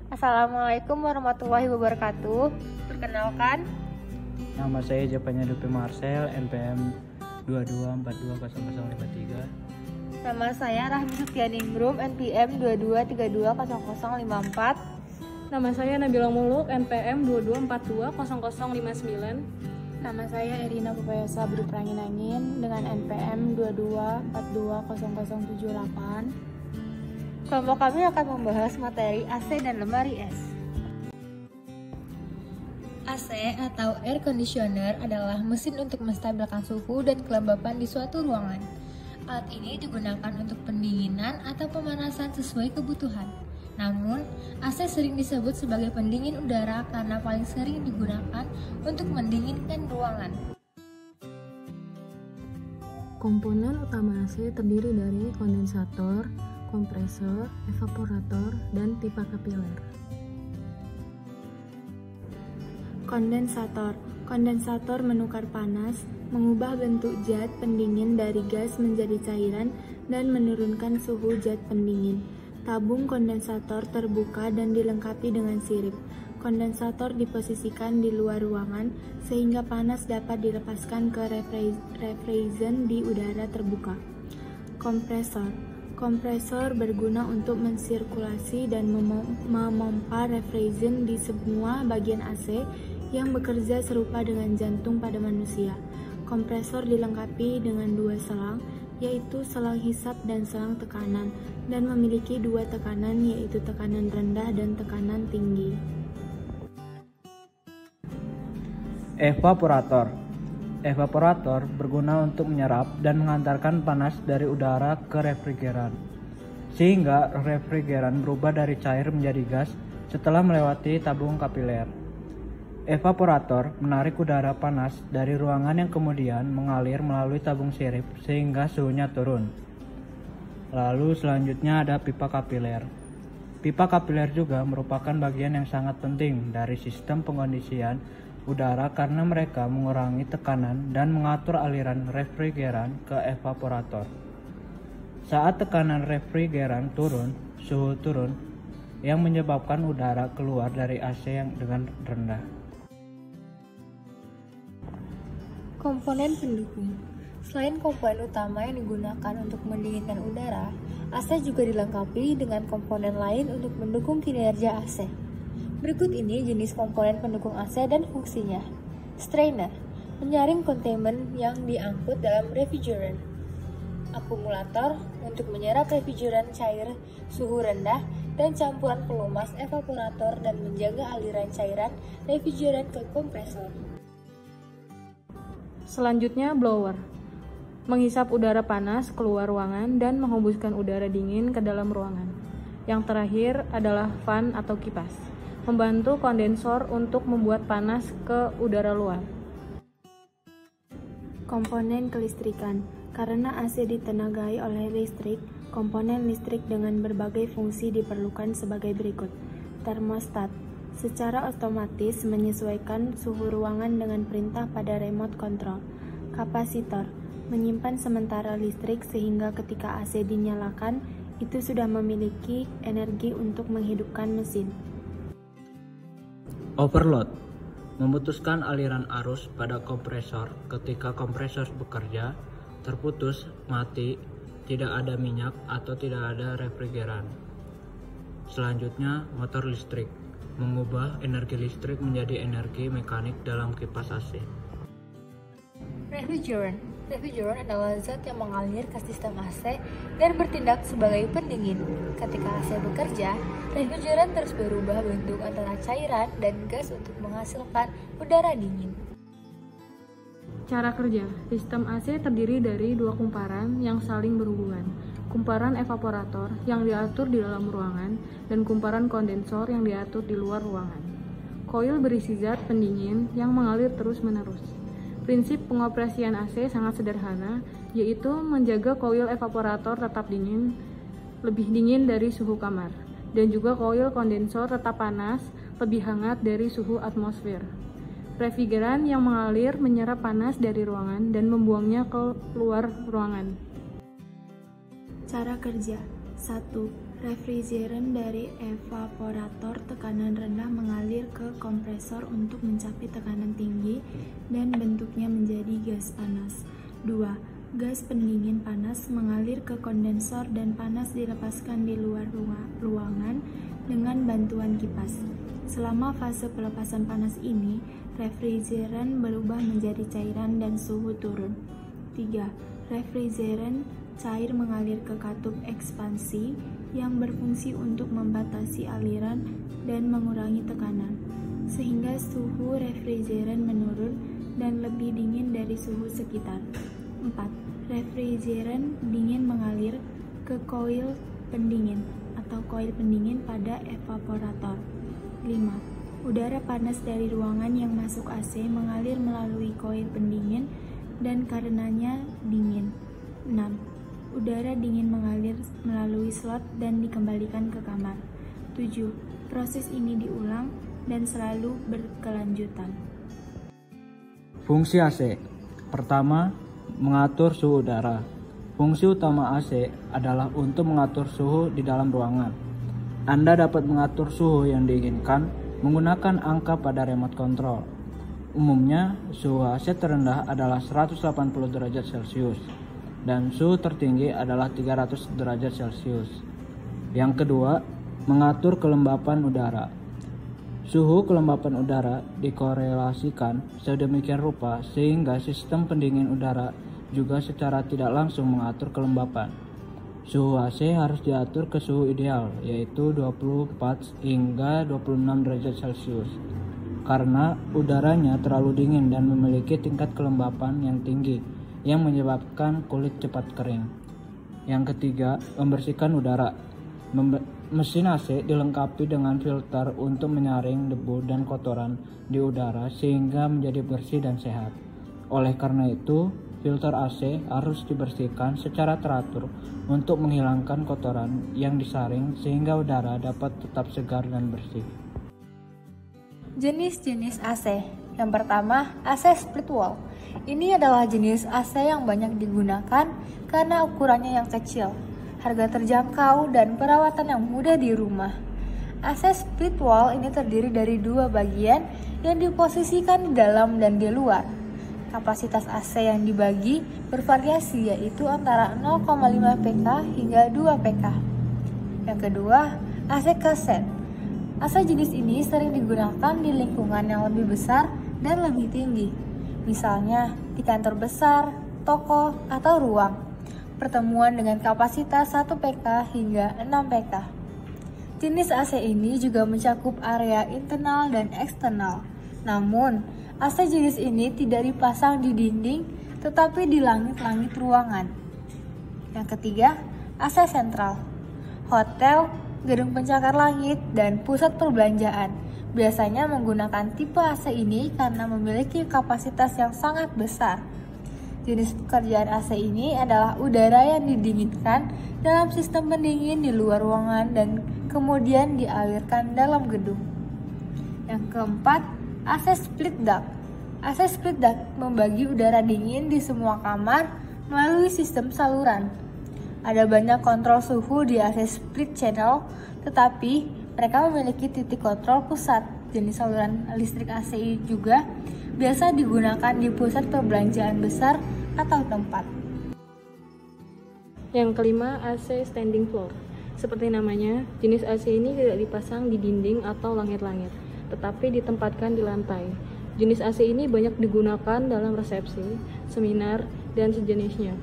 Assalamualaikum warahmatullahi wabarakatuh. Perkenalkan, Nama saya Japanya Dupi Marcel, NPM 22420053. nama saya Rahmi Sufyaningrum, NPM 22320054. Nama saya Nabila Muluk, NPM 22420059. Nama saya Erina Pupayasa Berperangin Angin dengan NPM 22420078. Kelompok kami akan membahas materi AC dan lemari es. AC atau air conditioner adalah mesin untuk menstabilkan suhu dan kelembapan di suatu ruangan. Alat ini digunakan untuk pendinginan atau pemanasan sesuai kebutuhan. Namun, AC sering disebut sebagai pendingin udara karena paling sering digunakan untuk mendinginkan ruangan. Komponen utama AC terdiri dari kondensator, kompresor, evaporator, dan pipa kapiler. Kondensator menukar panas, mengubah bentuk zat pendingin dari gas menjadi cairan, dan menurunkan suhu zat pendingin. Tabung kondensator terbuka dan dilengkapi dengan sirip. Kondensator diposisikan di luar ruangan sehingga panas dapat dilepaskan ke refrigerant di udara terbuka. Kompresor berguna untuk mensirkulasi dan memompa refrigerant di semua bagian AC yang bekerja serupa dengan jantung pada manusia. Kompresor dilengkapi dengan dua selang, yaitu selang hisap dan selang tekanan, dan memiliki dua tekanan, yaitu tekanan rendah dan tekanan tinggi. Evaporator berguna untuk menyerap dan mengantarkan panas dari udara ke refrigeran, sehingga refrigeran berubah dari cair menjadi gas setelah melewati tabung kapiler. Evaporator menarik udara panas dari ruangan yang kemudian mengalir melalui tabung sirip sehingga suhunya turun. Lalu selanjutnya ada pipa kapiler. Pipa kapiler juga merupakan bagian yang sangat penting dari sistem pengkondisian udara karena mereka mengurangi tekanan dan mengatur aliran refrigeran ke evaporator. Saat tekanan refrigeran turun, suhu turun, yang menyebabkan udara keluar dari AC yang dengan rendah. Komponen pendukung. Selain komponen utama yang digunakan untuk mendinginkan udara, AC juga dilengkapi dengan komponen lain untuk mendukung kinerja AC. Berikut ini jenis komponen pendukung AC dan fungsinya. Strainer, menyaring kontainment yang diangkut dalam refrigerant. Akumulator, untuk menyerap refrigerant cair suhu rendah, dan campuran pelumas evaporator dan menjaga aliran cairan refrigerant ke kompresor. Selanjutnya blower, menghisap udara panas keluar ruangan dan menghembuskan udara dingin ke dalam ruangan. Yang terakhir adalah fan atau kipas, membantu kondensor untuk membuat panas ke udara luar. Komponen kelistrikan. Karena AC ditenagai oleh listrik, komponen listrik dengan berbagai fungsi diperlukan sebagai berikut. Termostat, secara otomatis menyesuaikan suhu ruangan dengan perintah pada remote control. Kapasitor, menyimpan sementara listrik sehingga ketika AC dinyalakan, itu sudah memiliki energi untuk menghidupkan mesin. Overload, memutuskan aliran arus pada kompresor ketika kompresor bekerja, terputus, mati, tidak ada minyak atau tidak ada refrigeran. Selanjutnya, motor listrik, mengubah energi listrik menjadi energi mekanik dalam kipas AC. Refrigerant adalah zat yang mengalir ke sistem AC dan bertindak sebagai pendingin. Ketika AC bekerja, refrigerant terus berubah bentuk antara cairan dan gas untuk menghasilkan udara dingin. Cara kerja, sistem AC terdiri dari dua kumparan yang saling berhubungan. Kumparan evaporator yang diatur di dalam ruangan dan kumparan kondensor yang diatur di luar ruangan. Koil berisi zat pendingin yang mengalir terus-menerus. Prinsip pengoperasian AC sangat sederhana, yaitu menjaga koil evaporator tetap dingin, lebih dingin dari suhu kamar, dan juga koil kondensor tetap panas, lebih hangat dari suhu atmosfer. Refrigeran yang mengalir menyerap panas dari ruangan dan membuangnya ke luar ruangan. Cara kerja. 1. Refrigeran dari evaporator tekanan rendah mengalir ke kompresor untuk mencapai tekanan tinggi dan bentuknya menjadi gas panas. 2. Gas pendingin panas mengalir ke kondensor dan panas dilepaskan di luar ruangan dengan bantuan kipas. Selama fase pelepasan panas ini, refrigeran berubah menjadi cairan dan suhu turun. 3. Refrigeran cair mengalir ke katup ekspansi yang berfungsi untuk membatasi aliran dan mengurangi tekanan, sehingga suhu refrigeran menurun dan lebih dingin dari suhu sekitar. 4. Refrigeran dingin mengalir ke koil pendingin atau koil pendingin pada evaporator. 5. Udara panas dari ruangan yang masuk AC mengalir melalui koil pendingin dan karenanya dingin. 6. Udara dingin mengalir melalui slot dan dikembalikan ke kamar. 7. Proses ini diulang dan selalu berkelanjutan. Fungsi AC. Pertama, mengatur suhu udara. Fungsi utama AC adalah untuk mengatur suhu di dalam ruangan. Anda dapat mengatur suhu yang diinginkan menggunakan angka pada remote control. Umumnya, suhu AC terendah adalah 180 derajat Celcius. Dan suhu tertinggi adalah 300 derajat Celcius. Yang kedua, mengatur kelembapan udara. Suhu kelembapan udara dikorelasikan sedemikian rupa sehingga sistem pendingin udara juga secara tidak langsung mengatur kelembapan. Suhu AC harus diatur ke suhu ideal, yaitu 24 hingga 26 derajat Celcius. Karena udaranya terlalu dingin dan memiliki tingkat kelembapan yang tinggi, yang menyebabkan kulit cepat kering. Yang ketiga, membersihkan udara. Mesin AC dilengkapi dengan filter untuk menyaring debu dan kotoran di udara sehingga menjadi bersih dan sehat. Oleh karena itu, filter AC harus dibersihkan secara teratur untuk menghilangkan kotoran yang disaring sehingga udara dapat tetap segar dan bersih. Jenis-jenis AC. Yang pertama, AC split wall. Ini adalah jenis AC yang banyak digunakan karena ukurannya yang kecil, harga terjangkau, dan perawatan yang mudah di rumah. AC split wall ini terdiri dari dua bagian yang diposisikan di dalam dan di luar. Kapasitas AC yang dibagi bervariasi, yaitu antara 0,5 PK hingga 2 PK. Yang kedua, AC cassette. AC jenis ini sering digunakan di lingkungan yang lebih besar dan lebih tinggi. Misalnya di kantor besar, toko, atau ruang. Pertemuan dengan kapasitas 1 PK hingga 6 PK. Jenis AC ini juga mencakup area internal dan eksternal. Namun, AC jenis ini tidak dipasang di dinding, tetapi di langit-langit ruangan. Yang ketiga, AC sentral. Hotel, gedung pencakar langit, dan pusat perbelanjaan biasanya menggunakan tipe AC ini karena memiliki kapasitas yang sangat besar. Jenis pekerjaan AC ini adalah udara yang didinginkan dalam sistem pendingin di luar ruangan dan kemudian dialirkan dalam gedung. Yang keempat, AC split duct. AC split duct membagi udara dingin di semua kamar melalui sistem saluran. Ada banyak kontrol suhu di AC split channel, tetapi mereka memiliki titik kontrol pusat. Jenis saluran listrik AC juga biasa digunakan di pusat perbelanjaan besar atau tempat. Yang kelima, AC standing floor. Seperti namanya, jenis AC ini tidak dipasang di dinding atau langit-langit, tetapi ditempatkan di lantai. Jenis AC ini banyak digunakan dalam resepsi, seminar, dan sejenisnya,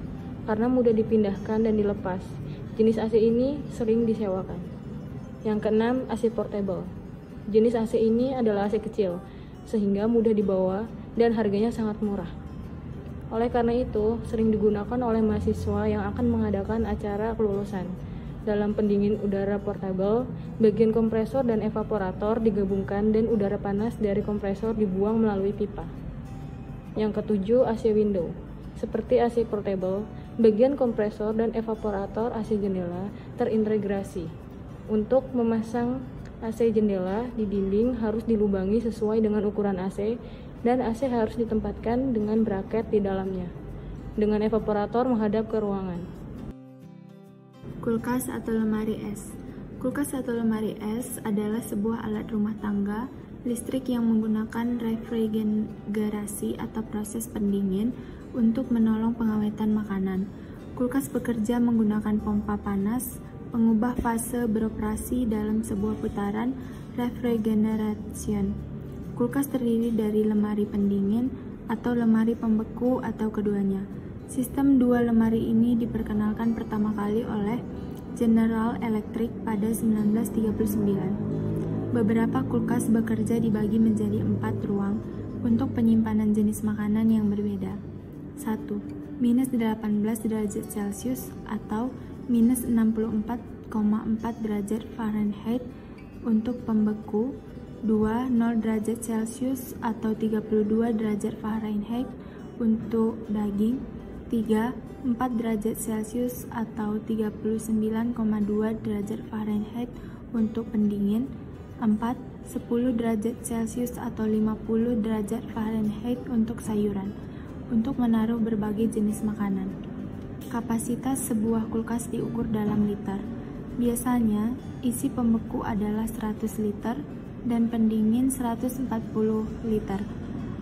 karena mudah dipindahkan dan dilepas. Jenis AC ini sering disewakan. Yang keenam, AC portable. Jenis AC ini adalah AC kecil, sehingga mudah dibawa dan harganya sangat murah. Oleh karena itu, sering digunakan oleh mahasiswa yang akan mengadakan acara kelulusan. Dalam pendingin udara portable, bagian kompresor dan evaporator digabungkan dan udara panas dari kompresor dibuang melalui pipa. Yang ketujuh, AC window. Seperti AC portable, bagian kompresor dan evaporator AC jendela terintegrasi. Untuk memasang AC jendela di dinding harus dilubangi sesuai dengan ukuran AC dan AC harus ditempatkan dengan braket di dalamnya, dengan evaporator menghadap ke ruangan. Kulkas atau lemari es. Kulkas atau lemari es adalah sebuah alat rumah tangga listrik yang menggunakan refrigerasi atau proses pendingin untuk menolong pengawetan makanan. Kulkas bekerja menggunakan pompa panas, pengubah fase beroperasi dalam sebuah putaran refrigeration. Kulkas terdiri dari lemari pendingin atau lemari pembeku atau keduanya. Sistem dua lemari ini diperkenalkan pertama kali oleh General Electric pada 1939. Beberapa kulkas bekerja dibagi menjadi 4 ruang untuk penyimpanan jenis makanan yang berbeda. 1. Minus 18 derajat Celcius atau minus 64,4 derajat Fahrenheit untuk pembeku. 2. 0 derajat Celcius atau 32 derajat Fahrenheit untuk daging. 3. 4 derajat Celcius atau 39,2 derajat Fahrenheit untuk pendingin. 4. 10 derajat Celcius atau 50 derajat Fahrenheit untuk sayuran, untuk menaruh berbagai jenis makanan. Kapasitas sebuah kulkas diukur dalam liter. Biasanya, isi pembeku adalah 100 liter dan pendingin 140 liter,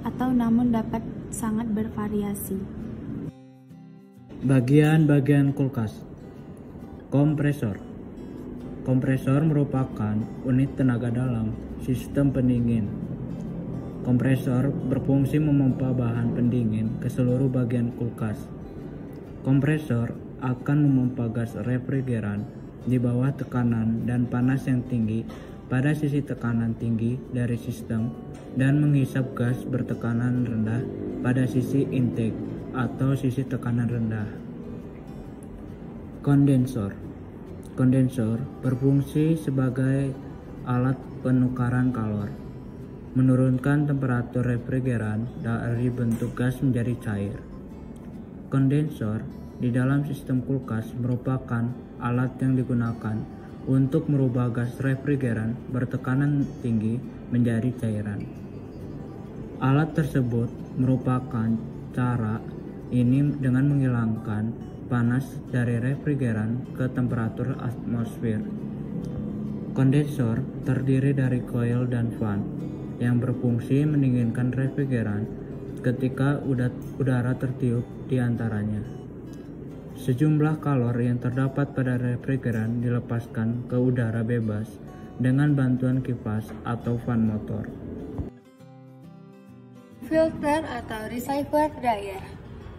atau namun dapat sangat bervariasi. Bagian-bagian kulkas. Kompresor. Kompresor merupakan unit tenaga dalam sistem pendingin. Kompresor berfungsi memompa bahan pendingin ke seluruh bagian kulkas. Kompresor akan memompa gas refrigeran di bawah tekanan dan panas yang tinggi pada sisi tekanan tinggi dari sistem dan menghisap gas bertekanan rendah pada sisi intake atau sisi tekanan rendah. Kondensor. Kondensor berfungsi sebagai alat penukaran kalor, menurunkan temperatur refrigeran dari bentuk gas menjadi cair. Kondensor di dalam sistem kulkas merupakan alat yang digunakan untuk merubah gas refrigeran bertekanan tinggi menjadi cairan. Alat tersebut merupakan cara ini dengan menghilangkan panas dari refrigeran ke temperatur atmosfer. Kondensor terdiri dari coil dan fan yang berfungsi mendinginkan refrigeran ketika udara tertiup di antaranya. Sejumlah kalor yang terdapat pada refrigeran dilepaskan ke udara bebas dengan bantuan kipas atau fan motor. Filter atau receiver dryer.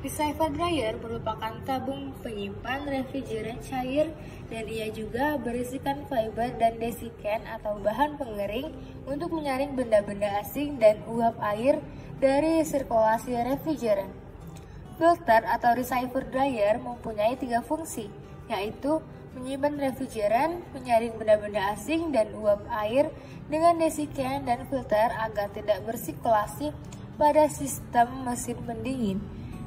Receiver dryer merupakan tabung penyimpan refrigeran cair dan ia juga berisikan fiber dan desikan atau bahan pengering untuk menyaring benda-benda asing dan uap air dari sirkulasi refrigeran. Filter atau receiver dryer mempunyai 3 fungsi, yaitu menyimpan refrigeran, menyaring benda-benda asing dan uap air dengan desikan dan filter agar tidak bersirkulasi pada sistem mesin pendingin,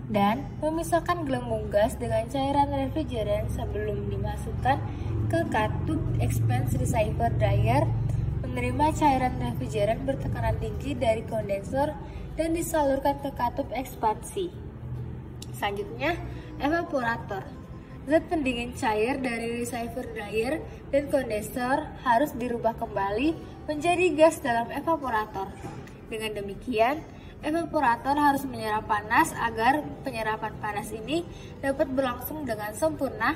dan memisahkan gelembung gas dengan cairan refrigeran sebelum dimasukkan ke katup expanse receiver dryer, menerima cairan refrigeran bertekanan tinggi dari kondensor dan disalurkan ke katup ekspansi. Selanjutnya, evaporator. Zat pendingin cair dari receiver dryer dan kondensor harus dirubah kembali menjadi gas dalam evaporator. Dengan demikian, evaporator harus menyerap panas agar penyerapan panas ini dapat berlangsung dengan sempurna.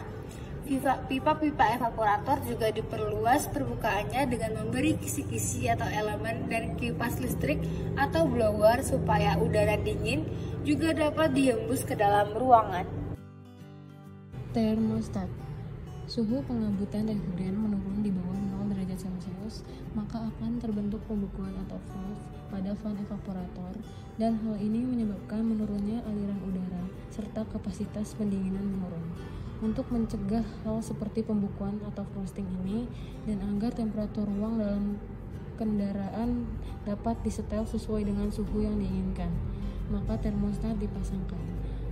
Pipa-pipa evaporator juga diperluas permukaannya dengan memberi kisi-kisi atau elemen dan kipas listrik atau blower supaya udara dingin juga dapat dihembus ke dalam ruangan. Termostat. Suhu pengabutan refrigeran menurun di bawah 0 derajat Celcius, maka akan terbentuk pembekuan atau valve pada fan evaporator, dan hal ini menyebabkan menurunnya aliran udara serta kapasitas pendinginan menurun. Untuk mencegah hal seperti pembekuan atau frosting ini dan agar temperatur ruang dalam kendaraan dapat disetel sesuai dengan suhu yang diinginkan, maka termostat dipasangkan.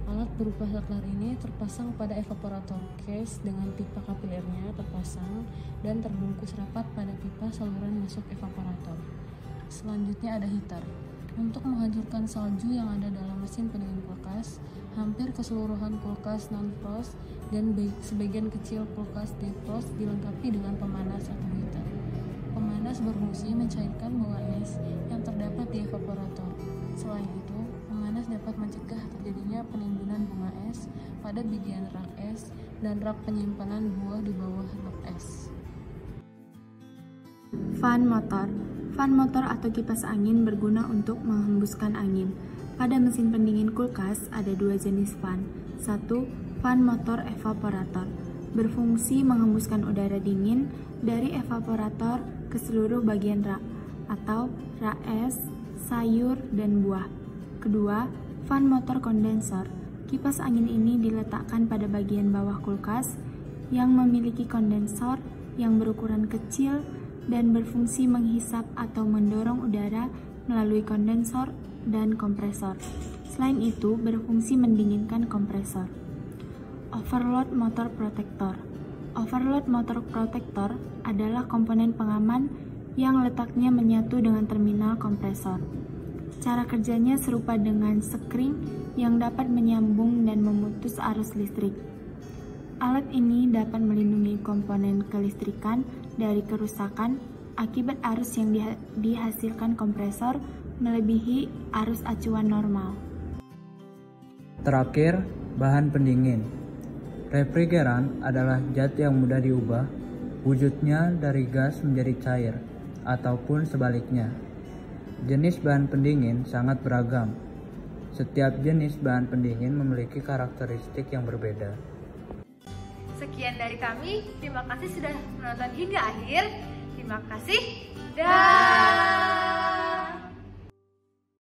Alat berupa saklar ini terpasang pada evaporator case dengan pipa kapilirnya terpasang dan terbungkus rapat pada pipa saluran masuk evaporator. Selanjutnya ada heater. Untuk menghancurkan salju yang ada dalam mesin pendingin kulkas, hampir keseluruhan kulkas non-frost dan sebagian kecil kulkas defrost dilengkapi dengan pemanas atau heater. Pemanas berfungsi mencairkan bunga es yang terdapat di evaporator. Selain itu, pemanas dapat mencegah terjadinya penimbunan bunga es pada bagian rak es dan rak penyimpanan buah di bawah rak es. Fan motor. Fan motor atau kipas angin berguna untuk menghembuskan angin. Pada mesin pendingin kulkas ada dua jenis fan. Satu, fan motor evaporator. Berfungsi menghembuskan udara dingin dari evaporator ke seluruh bagian rak atau rak es, sayur, dan buah. Kedua, fan motor kondensor. Kipas angin ini diletakkan pada bagian bawah kulkas yang memiliki kondensor yang berukuran kecil dan berfungsi menghisap atau mendorong udara melalui kondensor dan kompresor. Selain itu, berfungsi mendinginkan kompresor. Overload motor protektor. Overload motor protektor adalah komponen pengaman yang letaknya menyatu dengan terminal kompresor. Cara kerjanya serupa dengan sekring yang dapat menyambung dan memutus arus listrik. Alat ini dapat melindungi komponen kelistrikan dari kerusakan akibat arus yang dihasilkan kompresor melebihi arus acuan normal. Terakhir, bahan pendingin. Refrigeran adalah zat yang mudah diubah wujudnya dari gas menjadi cair ataupun sebaliknya. Jenis bahan pendingin sangat beragam. Setiap jenis bahan pendingin memiliki karakteristik yang berbeda. Sekian dari kami, terima kasih sudah menonton hingga akhir. Terima kasih. Dah.